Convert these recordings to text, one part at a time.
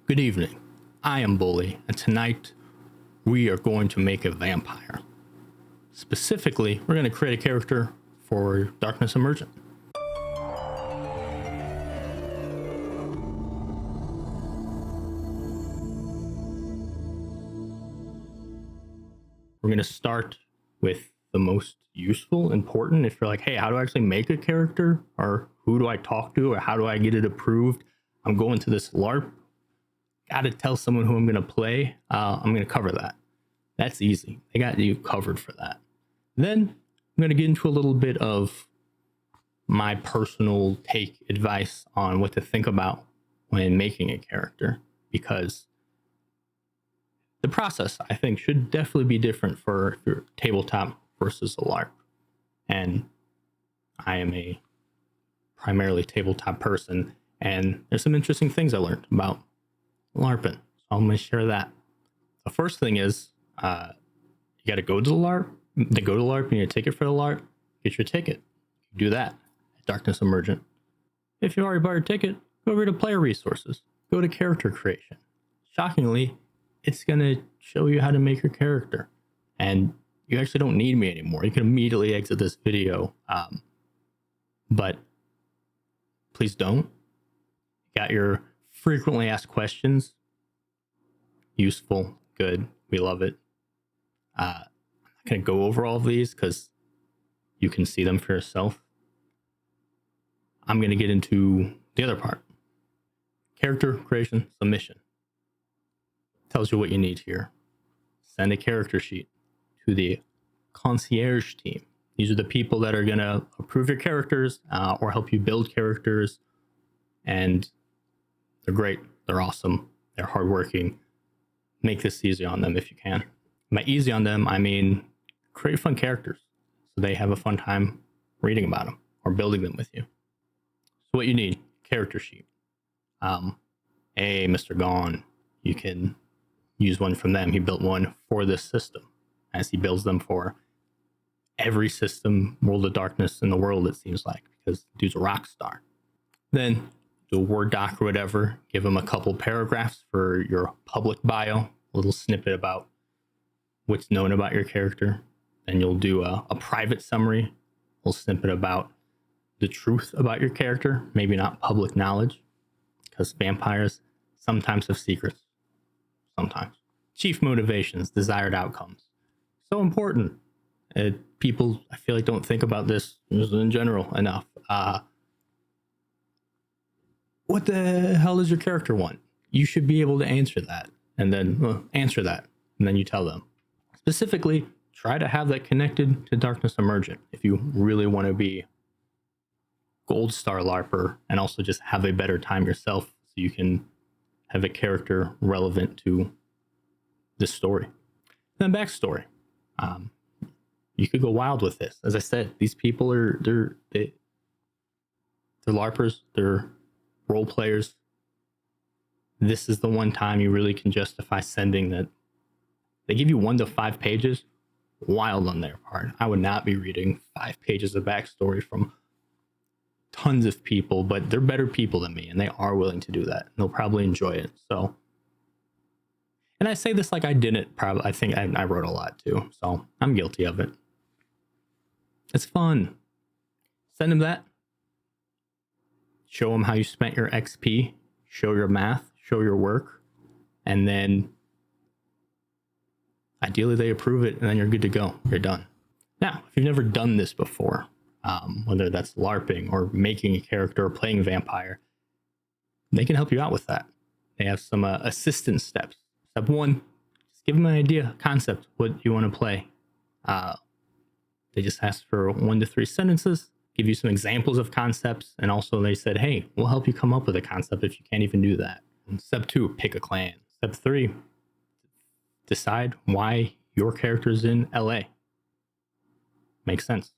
Good evening. I am Bully, and tonight we are going to make a vampire. Specifically, we're going to create a character for Darkness Emergent. We're going to start with the most useful, important. If you're like, hey, how do I actually make a character? Or who do I talk to? Or how do I get it approved? I'm going to this LARP. Got to tell someone who I'm going to play. I'm going to cover that. That's easy. They got you covered for that. Then I'm going to get into a little bit of my personal advice on what to think about when making a character, because the process, I think, should definitely be different for your tabletop versus a LARP. And I am a primarily tabletop person, and there's some interesting things I learned about LARPing. So I'm going to share that. The first thing is you got to go to the LARP. To go to the LARP, you need a ticket for the LARP. Get your ticket. Do that at Darkness Emergent. If you already bought your ticket, go over to player resources. Go to character creation. Shockingly, it's going to show you how to make your character. And you actually don't need me anymore. You can immediately exit this video. But please don't. You got your frequently asked questions. Useful. Good. We love it. I'm not going to go over all of these because you can see them for yourself. I'm going to get into the other part. Character creation submission. Tells you what you need here. Send a character sheet to the concierge team. These are the people that are going to approve your characters or help you build characters. And they're great. They're awesome. They're hardworking. Make this easy on them if you can. By easy on them, I mean create fun characters so they have a fun time reading about them or building them with you. So what you need, character sheet. Hey, Mr. Gone, you can use one from them. He built one for this system as he builds them for every system, World of Darkness in the world, it seems like, because dude's a rock star. Then do a Word doc or whatever. Give him a couple paragraphs for your public bio, a little snippet about what's known about your character. Then you'll do a private summary, a little snippet about the truth about your character, maybe not public knowledge, because vampires sometimes have secrets. Sometimes. Chief motivations, desired outcomes. So important. People, I feel like, don't think about this in general enough. What the hell does your character want? You should be able to answer that. And then answer that. And then you tell them. Specifically, try to have that connected to Darkness Emergent if you really want to be Gold Star LARPer and also just have a better time yourself so you can have a character relevant to this story. Then backstory. You could go wild with this. As I said, these people they're LARPers, they're role players. This is the one time you really can justify sending that. They give you 1 to 5 pages. Wild on their part. I would not be reading 5 pages of backstory from tons of people, but they're better people than me and they are willing to do that. They'll probably enjoy it. So, and I say this like I didn't I think I wrote a lot too, so I'm guilty of it. It's fun. Send them that. Show them how you spent your XP, show your math, show your work, and then ideally they approve it and then you're good to go. You're done. Now, if you've never done this before, whether that's LARPing or making a character or playing vampire, they can help you out with that. They have some assistance steps. Step 1, just give them an idea, concept, what you want to play. They just ask for 1 to 3 sentences, give you some examples of concepts, and also they said, hey, we'll help you come up with a concept if you can't even do that. And step 2, pick a clan. Step 3, decide why your character is in LA. Makes sense.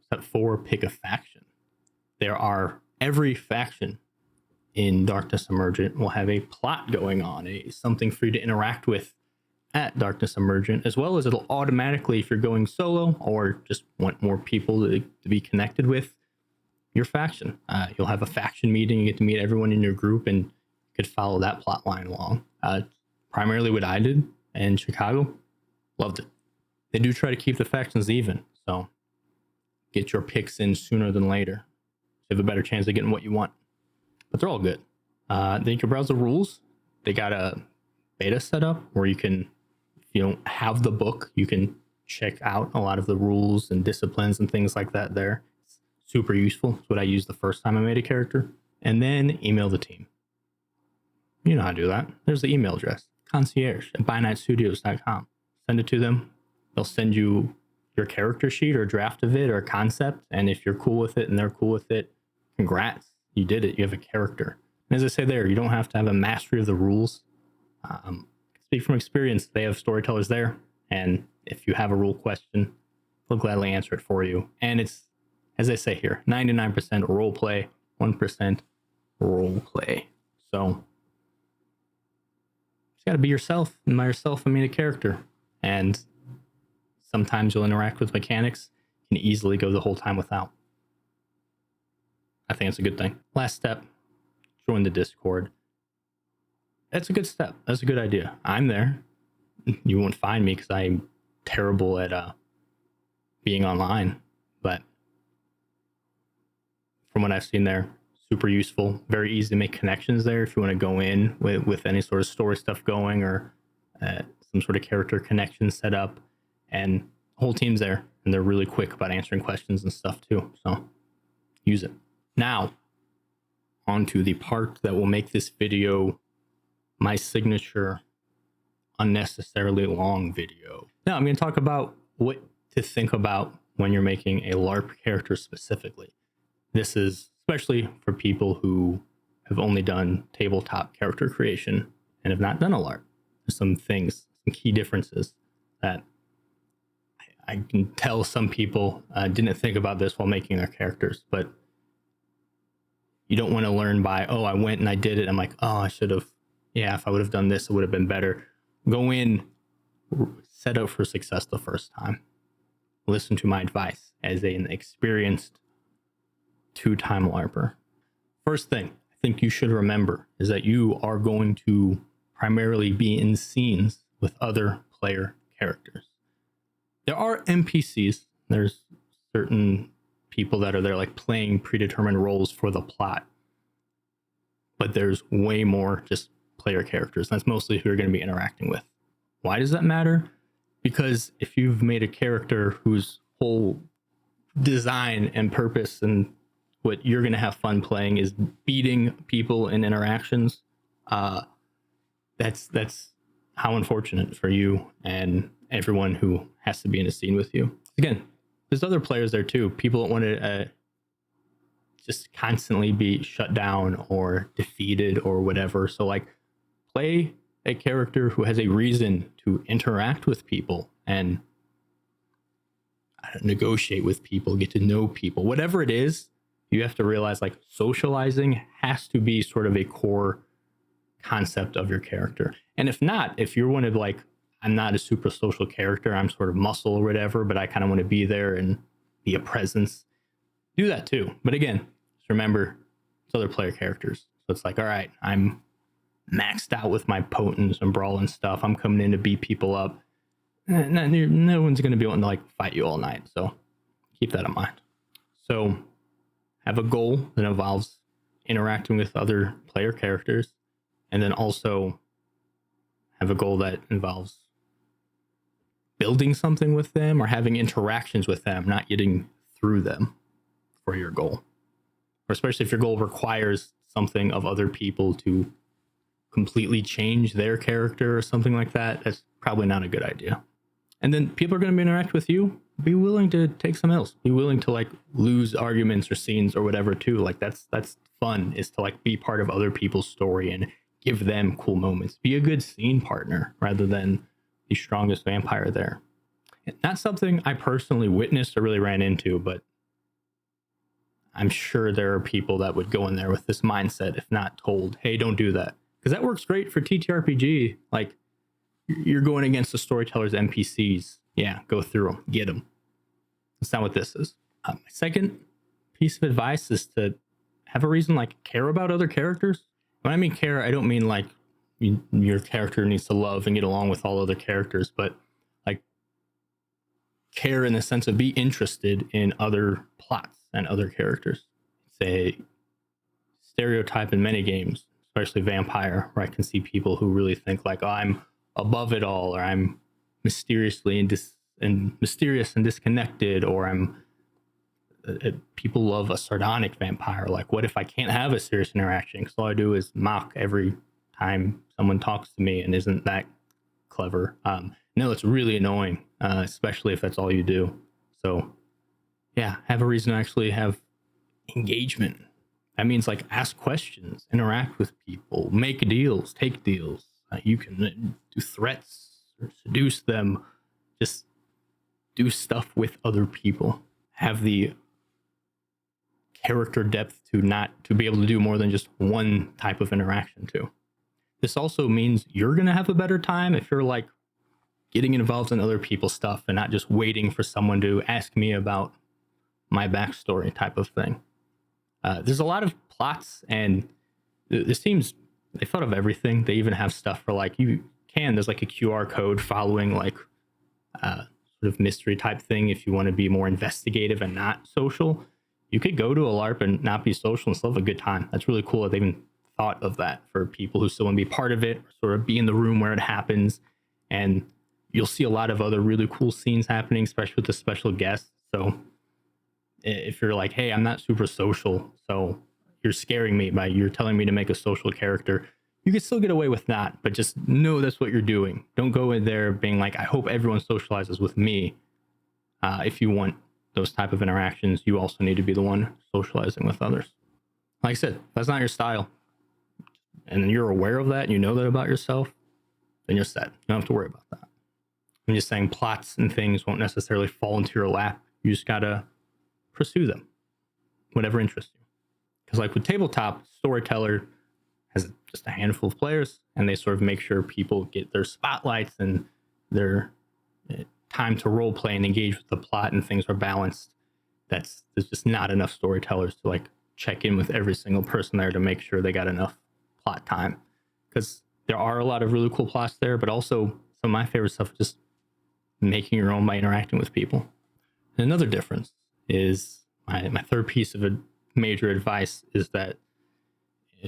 Step 4, pick a faction. Every faction in Darkness Emergent will have a plot going on, something for you to interact with at Darkness Emergent, as well as it'll automatically, if you're going solo or just want more people to be connected with your faction, you'll have a faction meeting. You get to meet everyone in your group and could follow that plot line along. Primarily what I did in Chicago, loved it. They do try to keep the factions even, so get your picks in sooner than later. You have a better chance of getting what you want. But they're all good. Then you can browse the rules. They got a beta set up where you can, if you don't have the book, you can check out a lot of the rules and disciplines and things like that there. It's super useful. It's what I used the first time I made a character. And then email the team. You know how to do that. There's the email address, concierge@bynightstudios.com. Send it to them. They'll send you your character sheet or a draft of it or a concept. And if you're cool with it and they're cool with it, congrats. You did it. You have a character. And as I say there, you don't have to have a mastery of the rules. Speak from experience. They have storytellers there. And if you have a rule question, they'll gladly answer it for you. And it's, as I say here, 99% role play, 1% role play. So you got to be yourself. And by yourself, I mean a character. And sometimes you'll interact with mechanics. You can easily go the whole time without. I think it's a good thing. Last step, join the Discord. That's a good step. That's a good idea. I'm there. You won't find me because I'm terrible at being online. But from what I've seen there, super useful. Very easy to make connections there if you want to go in with any sort of story stuff going or some sort of character connection set up. And the whole team's there. And they're really quick about answering questions and stuff too. So use it. Now, on to the part that will make this video my signature unnecessarily long video. Now, I'm going to talk about what to think about when you're making a LARP character specifically. This is especially for people who have only done tabletop character creation and have not done a LARP. There's some things, some key differences that I can tell some people didn't think about this while making their characters, but you don't want to learn by, oh, I went and I did it. I'm like, oh, I should have. Yeah, if I would have done this, it would have been better. Go in, set out for success the first time. Listen to my advice as an experienced two-time LARPer. First thing I think you should remember is that you are going to primarily be in scenes with other player characters. There are NPCs. There's certain people that are there like playing predetermined roles for the plot. But there's way more just player characters. That's mostly who you're going to be interacting with. Why does that matter? Because if you've made a character whose whole design and purpose and what you're going to have fun playing is beating people in interactions, that's how unfortunate for you and everyone who has to be in a scene with you. Again, there's other players there too. People that want to just constantly be shut down or defeated or whatever. So like, play a character who has a reason to interact with people and negotiate with people, get to know people, whatever it is. You have to realize like socializing has to be sort of a core concept of your character. And if not, if you're one of like, I'm not a super social character, I'm sort of muscle or whatever, but I kind of want to be there and be a presence, do that too. But again, just remember it's other player characters. So it's like, all right, I'm maxed out with my potents and brawl and stuff. I'm coming in to beat people up. No one's going to be wanting to like fight you all night. So keep that in mind. So have a goal that involves interacting with other player characters, and then also have a goal that involves building something with them or having interactions with them, not getting through them for your goal. Or especially if your goal requires something of other people to completely change their character or something like that, that's probably not a good idea. And then people are going to interact with you. Be willing to take some L's. Be willing to like lose arguments or scenes or whatever too. Like that's fun, is to like be part of other people's story and give them cool moments. Be a good scene partner rather than the strongest vampire there. Not something I personally witnessed or really ran into, but I'm sure there are people that would go in there with this mindset if not told, hey, don't do that. Because that works great for TTRPG. Like, you're going against the storyteller's NPCs. Yeah, go through them, get them. That's not what this is. My second piece of advice is to have a reason, like, care about other characters. When I mean care, I don't mean like your character needs to love and get along with all other characters, but like care in the sense of be interested in other plots and other characters. Say stereotype in many games, especially vampire, where I can see people who really think like, oh, I'm above it all, or I'm mysteriously and mysterious and disconnected, or I'm people love a sardonic vampire. Like, what if I can't have a serious interaction because all I do is mock every time someone talks to me and isn't that clever? No, it's really annoying, especially if that's all you do. So yeah, have a reason to actually have engagement. That means like ask questions, interact with people, make deals, take deals. You can do threats or seduce them. Just do stuff with other people. Have the character depth to be able to do more than just one type of interaction too. This also means you're going to have a better time if you're like getting involved in other people's stuff and not just waiting for someone to ask me about my backstory type of thing. There's a lot of plots, and this team's, they thought of everything. They even have stuff for like, there's like a QR code following like sort of mystery type thing. If you want to be more investigative and not social, you could go to a LARP and not be social and still have a good time. That's really cool that they even thought of that for people who still want to be part of it, or sort of be in the room where it happens. And you'll see a lot of other really cool scenes happening, especially with the special guests. So if you're like, hey, I'm not super social, so you're scaring me by you're telling me to make a social character, you can still get away with that, but just know that's what you're doing. Don't go in there being like, I hope everyone socializes with me. If you want those type of interactions, you also need to be the one socializing with others. Like I said, if that's not your style, and you're aware of that, and you know that about yourself, then you're set. You don't have to worry about that. I'm just saying plots and things won't necessarily fall into your lap. You just gotta pursue them, whatever interests you. Because like with tabletop, storyteller has just a handful of players, and they sort of make sure people get their spotlights and their time to role play and engage with the plot, and things are balanced. There's just not enough storytellers to like check in with every single person there to make sure they got enough plot time. Because there are a lot of really cool plots there, but also some of my favorite stuff is just making your own by interacting with people. And another difference is my third piece of major advice is that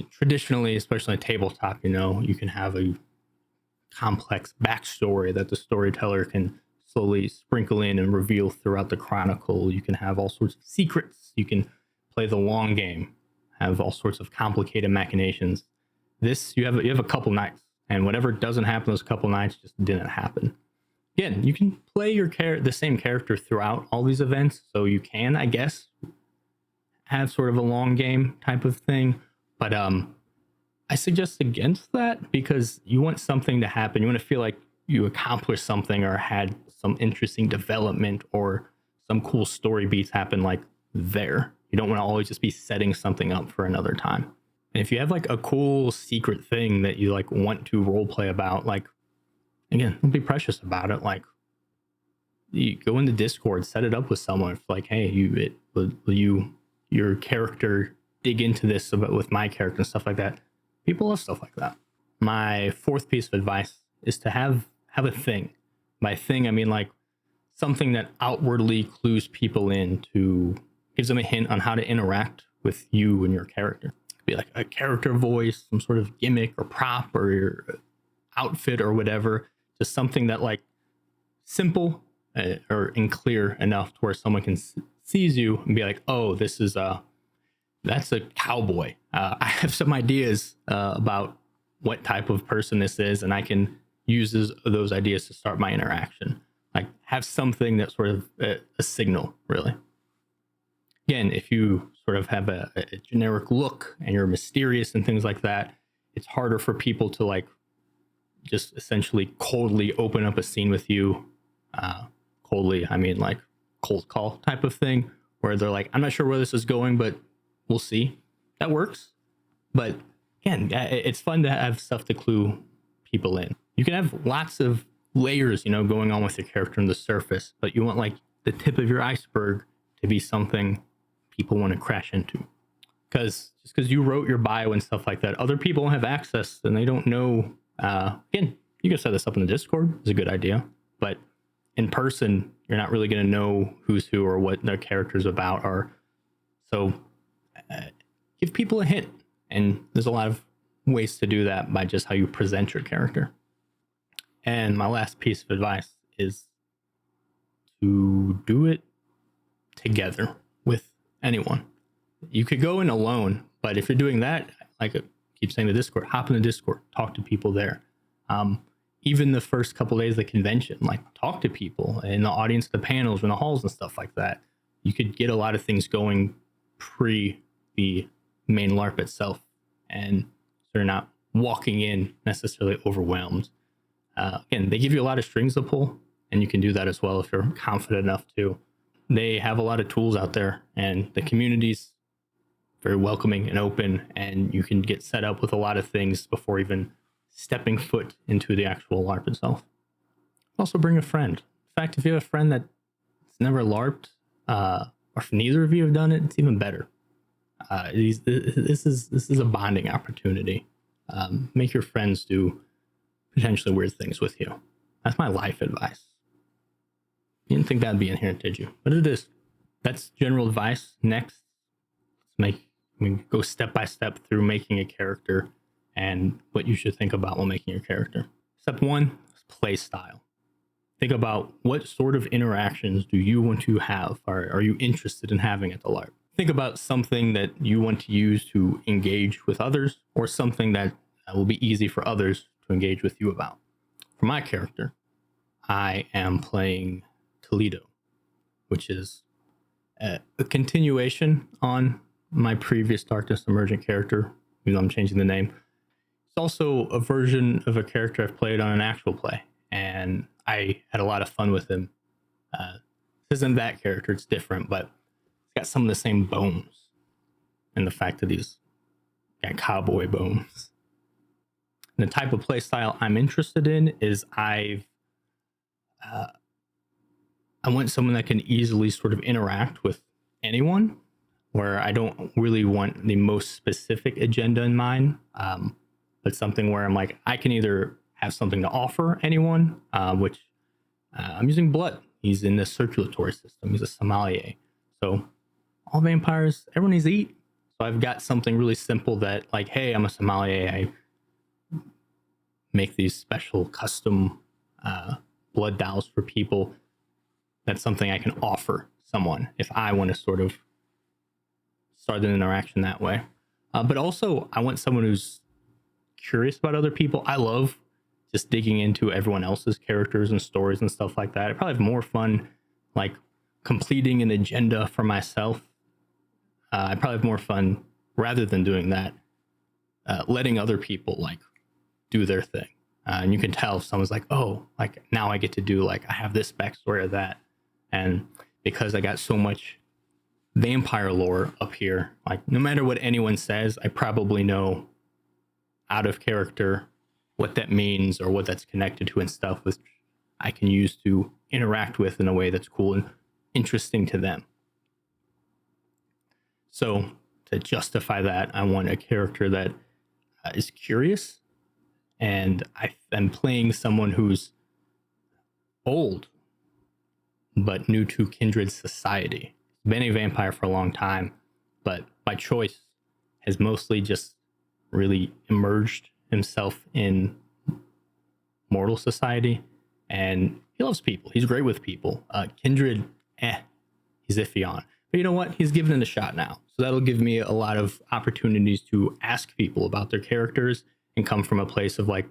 traditionally, especially on tabletop, you can have a complex backstory that the storyteller can slowly sprinkle in and reveal throughout the chronicle. You can have all sorts of secrets. You can play the long game, have all sorts of complicated machinations. This, you have a couple nights, and whatever doesn't happen those couple nights just didn't happen. Again, you can play the same character throughout all these events, so you can, I guess, have sort of a long game type of thing. But I suggest against that, because you want something to happen. You want to feel like you accomplished something or had some interesting development or some cool story beats happen like there. You don't want to always just be setting something up for another time. And if you have like a cool secret thing that you like want to role play about, like, again, don't be precious about it. Like, you go into Discord, set it up with someone. It's like, hey, will your character dig into this with my character and stuff like that. People love stuff like that. My fourth piece of advice is to have a thing. By thing, I mean like something that outwardly clues people in, to gives them a hint on how to interact with you and your character. It could be like a character voice, some sort of gimmick or prop or your outfit or whatever. Just something that like simple and clear enough to where someone can sees you and be like, oh, that's a cowboy. I have some ideas about what type of person this is, and I can use those ideas to start my interaction. Like, have something that's sort of a signal, really. Again, if you sort of have a generic look and you're mysterious and things like that, it's harder for people to like just essentially coldly open up a scene with you. Coldly, I mean like cold call type of thing, where they're like, I'm not sure where this is going, but we'll see. That works. But again, it's fun to have stuff to clue people in. You can have lots of layers, going on with your character on the surface, but you want like the tip of your iceberg to be something people want to crash into. because just because you wrote your bio and stuff like that, other people don't have access and they don't know. Again, you can set this up in the Discord. It's a good idea, but in person, you're not really going to know who's who or what their character's about. Or so give people a hint, and there's a lot of ways to do that by just how you present your character. And my last piece of advice is to do it together with anyone. You could go in alone, but if you're doing that, like I keep saying, the Discord, hop in the Discord, talk to people there. Even the first couple of days of the convention, like talk to people in the audience, the panels, in the halls and stuff like that. You could get a lot of things going pre the main LARP itself, and they're not walking in necessarily overwhelmed. Again, they give you a lot of strings to pull, and you can do that as well if you're confident enough to. They have a lot of tools out there, and the community's very welcoming and open, and you can get set up with a lot of things before even stepping foot into the actual LARP itself. Also bring a friend. In fact, if you have a friend that's never LARPed, or if neither of you have done it, it's even better. This is a bonding opportunity. Make your friends do potentially weird things with you. That's my life advice. You didn't think that'd be in here, did you? But it is. That's general advice. Next, go step by step through making a character and what you should think about while making your character. Step 1 is play style. Think about what sort of interactions do you want to have, or are you interested in having at the LARP? Think about something that you want to use to engage with others, or something that will be easy for others to engage with you about. For my character, I am playing Toledo, which is a continuation on my previous Darkness Emergent character, even though I'm changing the name. It's also a version of a character I've played on an actual play, and I had a lot of fun with him. This isn't that character, it's different, but it's got some of the same bones, and the fact that he's got cowboy bones. And the type of play style I'm interested in is I want someone that can easily sort of interact with anyone, where I don't really want the most specific agenda in mind, but something where I'm like, I can either have something to offer anyone, which I'm using blood. He's in the circulatory system. He's a sommelier. So all vampires, everyone needs to eat. So I've got something really simple that, like, hey, I'm a sommelier. I make these special custom blood dowels for people. That's something I can offer someone if I want to sort of start an interaction that way. But also, I want someone who's curious about other people. I love just digging into everyone else's characters and stories and stuff like that. I probably have more fun like completing an agenda for myself. I probably have more fun rather than doing that, letting other people like do their thing. And you can tell if someone's like, oh, like now I get to do, like, I have this backstory or that. And because I got so much vampire lore up here, like no matter what anyone says, I probably know out of character what that means or what that's connected to and stuff, which I can use to interact with in a way that's cool and interesting to them. So to justify that, I want a character that is curious, and I'm playing someone who's old but new to kindred society. Been a vampire for a long time, but by choice has mostly just really immersed himself in mortal society, and he loves people. He's great with people. Kindred, he's iffy on. But you know what? He's given it a shot now. So that'll give me a lot of opportunities to ask people about their characters and come from a place of like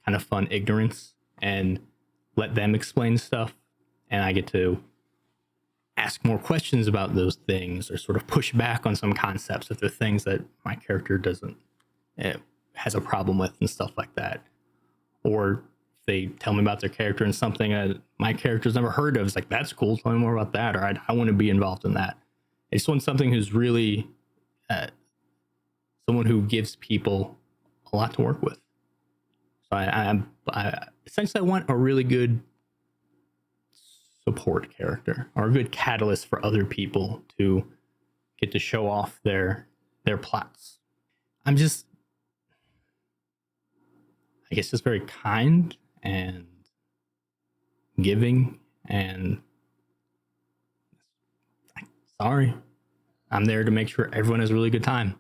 kind of fun ignorance and let them explain stuff. And I get to ask more questions about those things or sort of push back on some concepts if they're things that my character doesn't, has a problem with and stuff like that. Or they tell me about their character and something my character's never heard of. It's like, that's cool. Tell me more about that. Or I want to be involved in that. I just want something who's really someone who gives people a lot to work with. So I essentially I want a really good support character or a good catalyst for other people to get to show off their their plots. I'm just, I guess, just very kind and giving, and sorry, I'm there to make sure everyone has a really good time.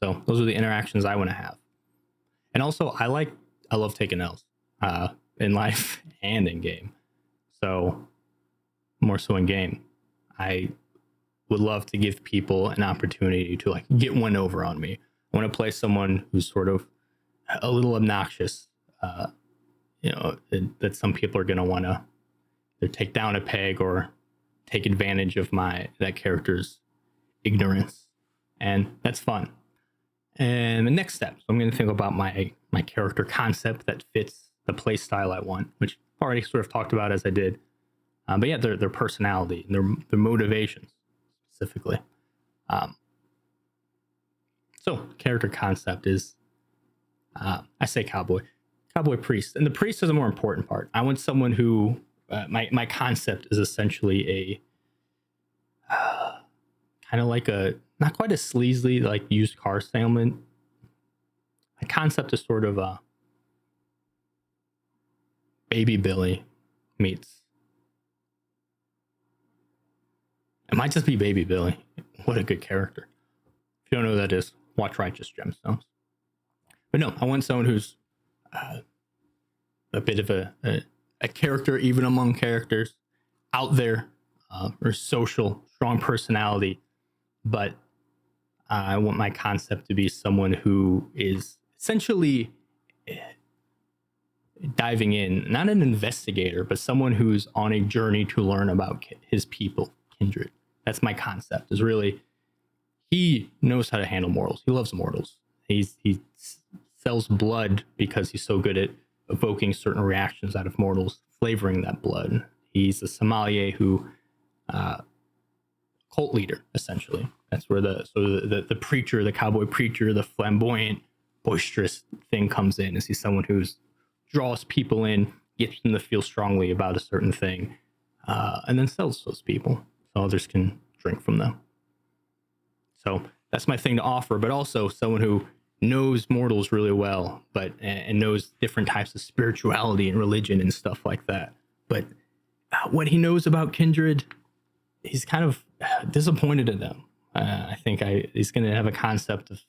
So those are the interactions I want to have. And also, I love taking L's in life and in game. So more so in game, I would love to give people an opportunity to like get one over on me. I want to play someone who's sort of a little obnoxious, that some people are going to want to either take down a peg or take advantage of that character's ignorance, and that's fun. And the next step, so I'm going to think about my character concept that fits the play style I want, which I've already sort of talked about as I did. But yeah, their personality, their motivations specifically. So character concept is, I say cowboy priest, and the priest is a more important part. I want someone who my concept is essentially a kind of like a, not quite a sleazy like used car salesman. My concept is sort of a Baby Billy meets. It might just be Baby Billy. What a good character. If you don't know who that is, watch Righteous Gemstones. But no, I want someone who's a bit of a character, even among characters, out there, or social, strong personality. But I want my concept to be someone who is essentially diving in, not an investigator, but someone who's on a journey to learn about his people, kindred. That's my concept, is really, he knows how to handle mortals. He loves mortals. He sells blood because he's so good at evoking certain reactions out of mortals, flavoring that blood. He's a sommelier who, cult leader, essentially. That's where the preacher, the cowboy preacher, the flamboyant, boisterous thing comes in. Is he's someone who's draws people in, gets them to feel strongly about a certain thing, and then sells those people so others can drink from them. So that's my thing to offer, but also someone who knows mortals really well, but and knows different types of spirituality and religion and stuff like that. But what he knows about kindred, he's kind of disappointed in them. I think he's going to have a concept of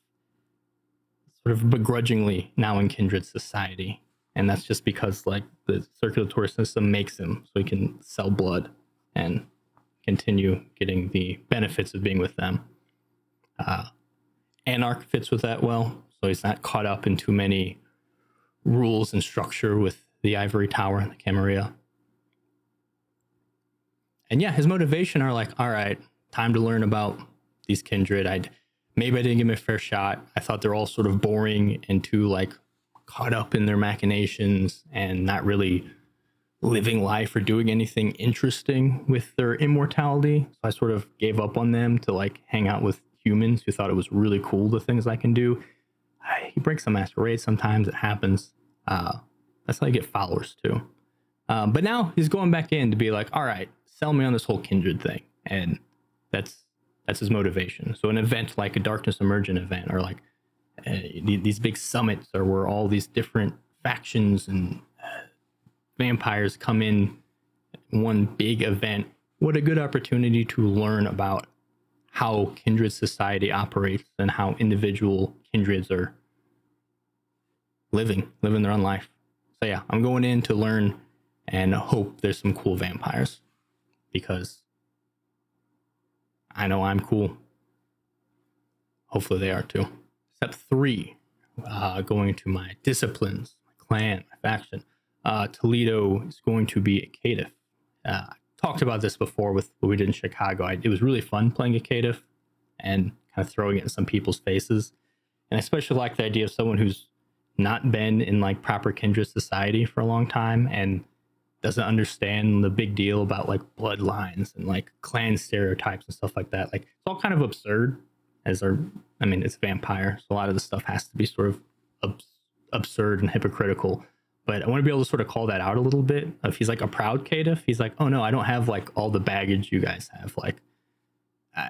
sort of begrudgingly now in kindred society. And that's just because like the circulatory system makes him so he can sell blood and continue getting the benefits of being with them. Anarch fits with that well, so he's not caught up in too many rules and structure with the ivory tower and the Camarilla. And yeah, his motivation are like, all right, time to learn about these kindred. Maybe I didn't give him a fair shot. I thought they're all sort of boring and too like caught up in their machinations and not really living life or doing anything interesting with their immortality. So I sort of gave up on them to like hang out with humans who thought it was really cool, the things I can do. He breaks some masquerade sometimes. It happens. That's how you get followers too. But now he's going back in to be like, all right, sell me on this whole kindred thing. And that's his motivation. So an event like a Darkness Emergent event, or like these big summits, or where all these different factions and vampires come in one big event, what a good opportunity to learn about how kindred society operates and how individual kindreds are living their own life. So yeah, I'm going in to learn and hope there's some cool vampires, because I know I'm cool. Hopefully they are too. Step 3, going to my disciplines, my clan, my faction. Toledo is going to be a caitiff. I talked about this before with what we did in Chicago. It was really fun playing a caitiff and kind of throwing it in some people's faces. And I especially like the idea of someone who's not been in like proper kindred society for a long time and doesn't understand the big deal about like bloodlines and like clan stereotypes and stuff like that. Like it's all kind of absurd it's vampire, so a lot of the stuff has to be sort of absurd and hypocritical. But I want to be able to sort of call that out a little bit. If he's like a proud caitiff, he's like, oh no, I don't have like all the baggage you guys have. Like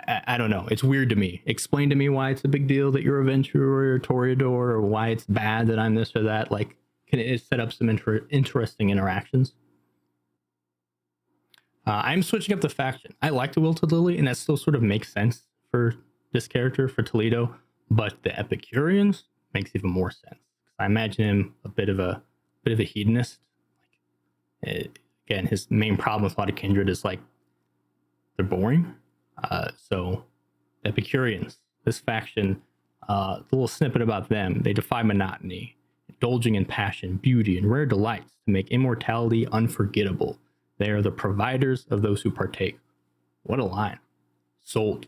I don't know. It's weird to me. Explain to me why it's a big deal that you're a Ventrue or a Toreador, or why it's bad that I'm this or that. Like, can it set up some interesting interactions? I'm switching up the faction. I like the Will to Lily, and that still sort of makes sense for this character, for Toledo. But the Epicureans makes even more sense. I imagine him a bit of a hedonist. Again, his main problem with a lot of kindred is like they're boring. So Epicureans, this faction, a little snippet about them: they defy monotony, indulging in passion, beauty, and rare delights to make immortality unforgettable. They are the providers of those who partake. What a line. Sold.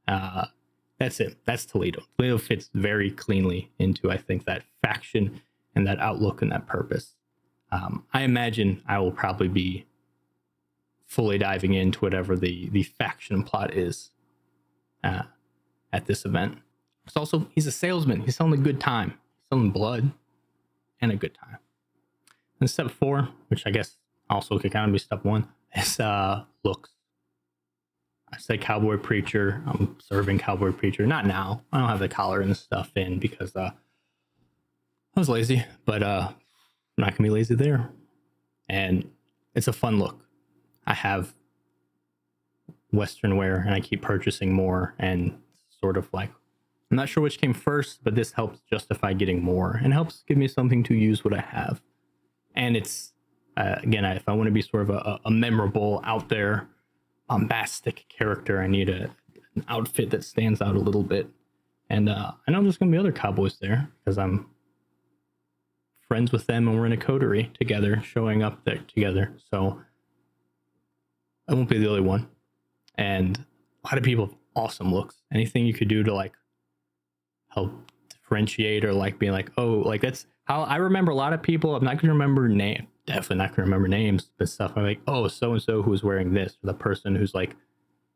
That's it. That's Toledo. Toledo fits very cleanly into, I think, that faction and that outlook and that purpose. I imagine I will probably be fully diving into whatever the faction plot is at this event. It's also, he's a salesman. He's selling a good time. He's selling blood and a good time. And step 4, which I guess also could kind of be step 1, is looks. I say cowboy preacher. I'm serving cowboy preacher. Not now. I don't have the collar and stuff in because I was lazy, but I'm not gonna be lazy there. And it's a fun look. I have Western wear and I keep purchasing more, and sort of like, I'm not sure which came first, but this helps justify getting more and helps give me something to use what I have. And it's, again, if I want to be sort of a memorable, out there, bombastic character, I need an outfit that stands out a little bit. And I know there's going to be other cowboys there because I'm friends with them and we're in a coterie together, showing up there together. So I won't be the only one. And a lot of people have awesome looks. Anything you could do to like help differentiate, or like being like, oh, like that's how I remember a lot of people. I'm not going to remember name, definitely not going to remember names, but stuff. I'm like, oh, so and so who was wearing this, or the person who's like,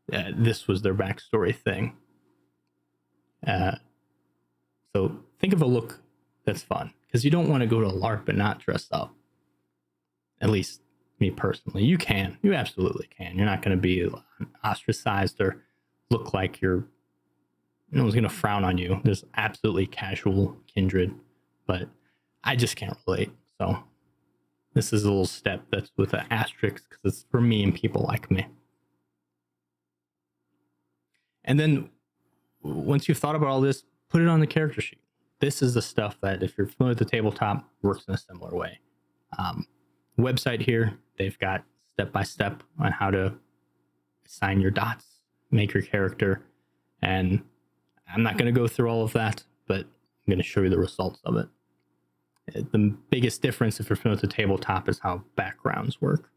this was their backstory thing. So think of a look that's fun, because you don't want to go to a LARP and not dress up. At least me personally. You absolutely can. You're not going to be ostracized or look like no one's going to frown on you. There's absolutely casual kindred, but I just can't relate. So this is a little step that's with an asterisk because it's for me and people like me. And then once you've thought about all this, put it on the character sheet. This is the stuff that, if you're familiar with the tabletop, works in a similar way. Website here, they've got step-by-step on how to assign your dots, make your character, and I'm not going to go through all of that, but I'm going to show you the results of it. The biggest difference, if you're familiar with the tabletop, is how backgrounds work.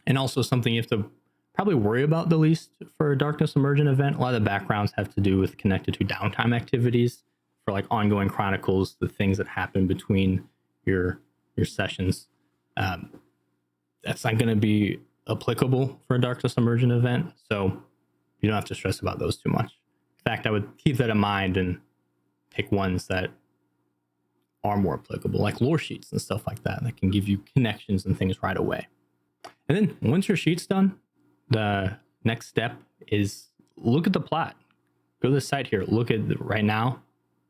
And also something you have to probably worry about the least for a Darkness Emergent event. A lot of the backgrounds have to do with connected to downtime activities for like ongoing chronicles, the things that happen between your sessions. That's not going to be applicable for a Darkness Emergent event, so you don't have to stress about those too much. In fact, I would keep that in mind and pick ones that are more applicable, like lore sheets and stuff like that can give you connections and things right away. And then once your sheet's done, the next step is look at the plot. Go to the site here. Look at right now.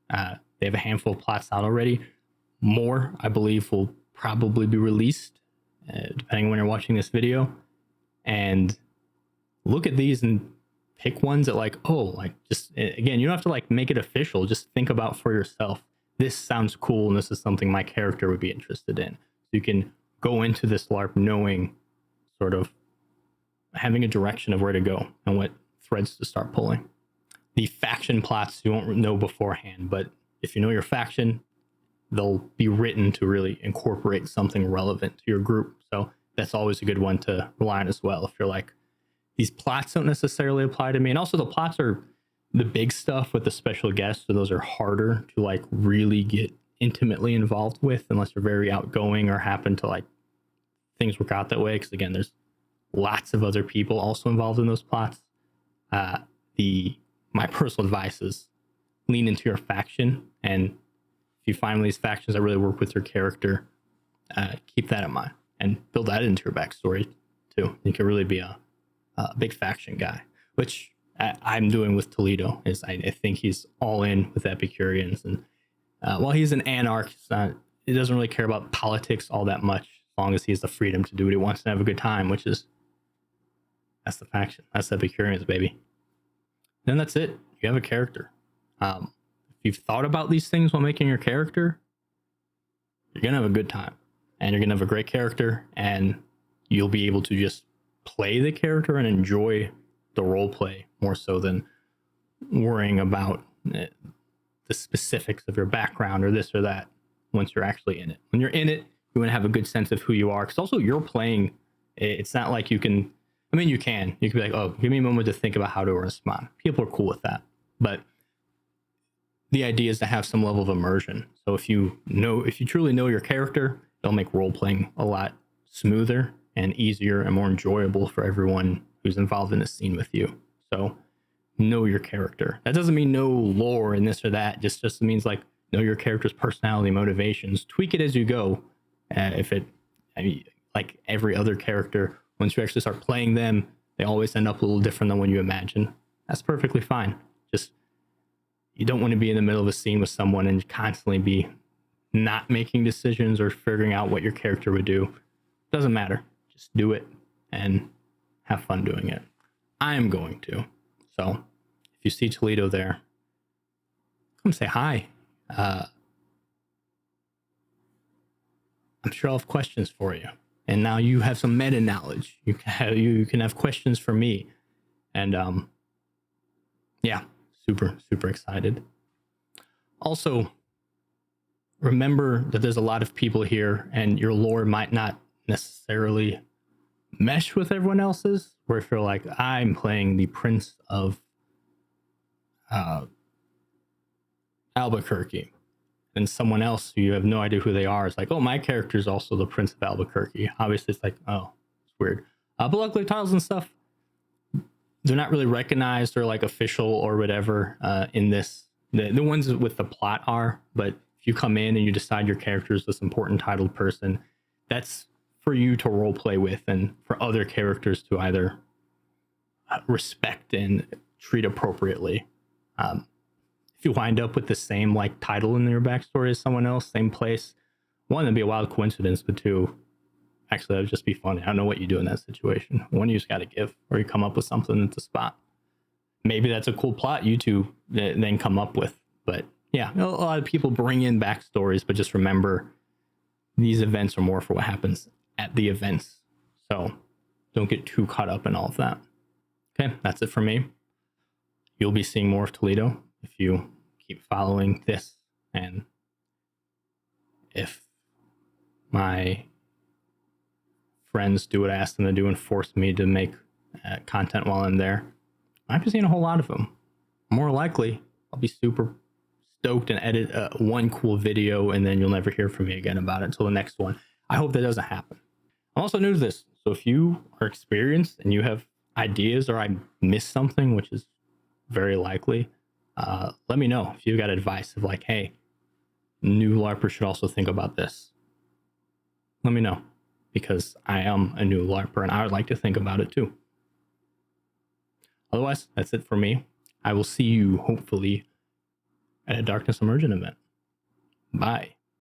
They have a handful of plots out already. More, I believe, will probably be released depending on when you're watching this video. And look at these and pick ones that like, oh, like just, again, you don't have to like make it official. Just think about for yourself, this sounds cool and this is something my character would be interested in. So you can go into this LARP knowing, sort of having a direction of where to go and what threads to start pulling. The faction plots you won't know beforehand, but if you know your faction, they'll be written to really incorporate something relevant to your group. So that's always a good one to rely on as well. If you're like, these plots don't necessarily apply to me. And also the plots are the big stuff with the special guests. So those are harder to like really get intimately involved with unless you're very outgoing or happen to like things work out that way. Because again, there's lots of other people also involved in those plots. My personal advice is lean into your faction, and if you find one of these factions that really work with your character, keep that in mind and build that into your backstory too. You can really be a big faction guy, which I'm doing with Toledo. Is I think he's all in with Epicureans, and while he's an anarchist, he doesn't really care about politics all that much, as long as he has the freedom to do what he wants and have a good time, which is that's the faction. That's Epicureans, baby. Then that's it. You have a character. If you've thought about these things while making your character, you're gonna have a good time, and you're gonna have a great character, and you'll be able to just play the character and enjoy the role play more so than worrying about the specifics of your background or this or that once you're actually in it. When you're in it, you want to have a good sense of who you are, because also you're playing. It's not like you can, I mean, you can be like, oh, give me a moment to think about how to respond. People are cool with that, but the idea is to have some level of immersion. So if you truly know your character, it'll make role playing a lot smoother and easier and more enjoyable for everyone who's involved in the scene with you. So know your character. That doesn't mean no lore and this or that. Just means like know your character's personality, motivations. Tweak it as you go. Like every other character, once you actually start playing them, they always end up a little different than when you imagine. That's perfectly fine. Just you don't want to be in the middle of a scene with someone and constantly be not making decisions or figuring out what your character would do. Doesn't matter. Just do it and have fun doing it. I am going to. So if you see Toledo there, come say hi. I'm sure I'll have questions for you. And now you have some meta knowledge. You can have questions for me. And yeah, super, super excited. Also, remember that there's a lot of people here and your lore might not necessarily mesh with everyone else's, where if you're like, I'm playing the Prince of Albuquerque, and someone else who you have no idea who they are is like, oh, my character is also the Prince of Albuquerque. Obviously it's like, oh, it's weird. But luckily titles and stuff, they're not really recognized or like official or whatever in this. The ones with the plot are, but if you come in and you decide your character is this important titled person, that's for you to role play with and for other characters to either respect and treat appropriately. If you wind up with the same like title in your backstory as someone else, same place, one, that'd be a wild coincidence, but two, actually that would just be funny. I don't know what you do in that situation. One, you just got to give, or you come up with something that's a spot. Maybe that's a cool plot you two then come up with. But yeah, a lot of people bring in backstories, but just remember these events are more for what happens at the events. So don't get too caught up in all of that. Okay, that's it for me. You'll be seeing more of Toledo if you keep following this, and if my friends do what I ask them to do and force me to make content while I'm there, I might be seeing a whole lot of them. More likely, I'll be super stoked and edit one cool video, and then you'll never hear from me again about it until the next one. I hope that doesn't happen. I'm also new to this, so if you are experienced and you have ideas or I missed something, which is very likely, let me know. If you've got advice of like, hey, new LARPers should also think about this, let me know, because I am a new LARPer and I would like to think about it too. Otherwise, that's it for me. I will see you hopefully at a Darkness Emergent event. Bye.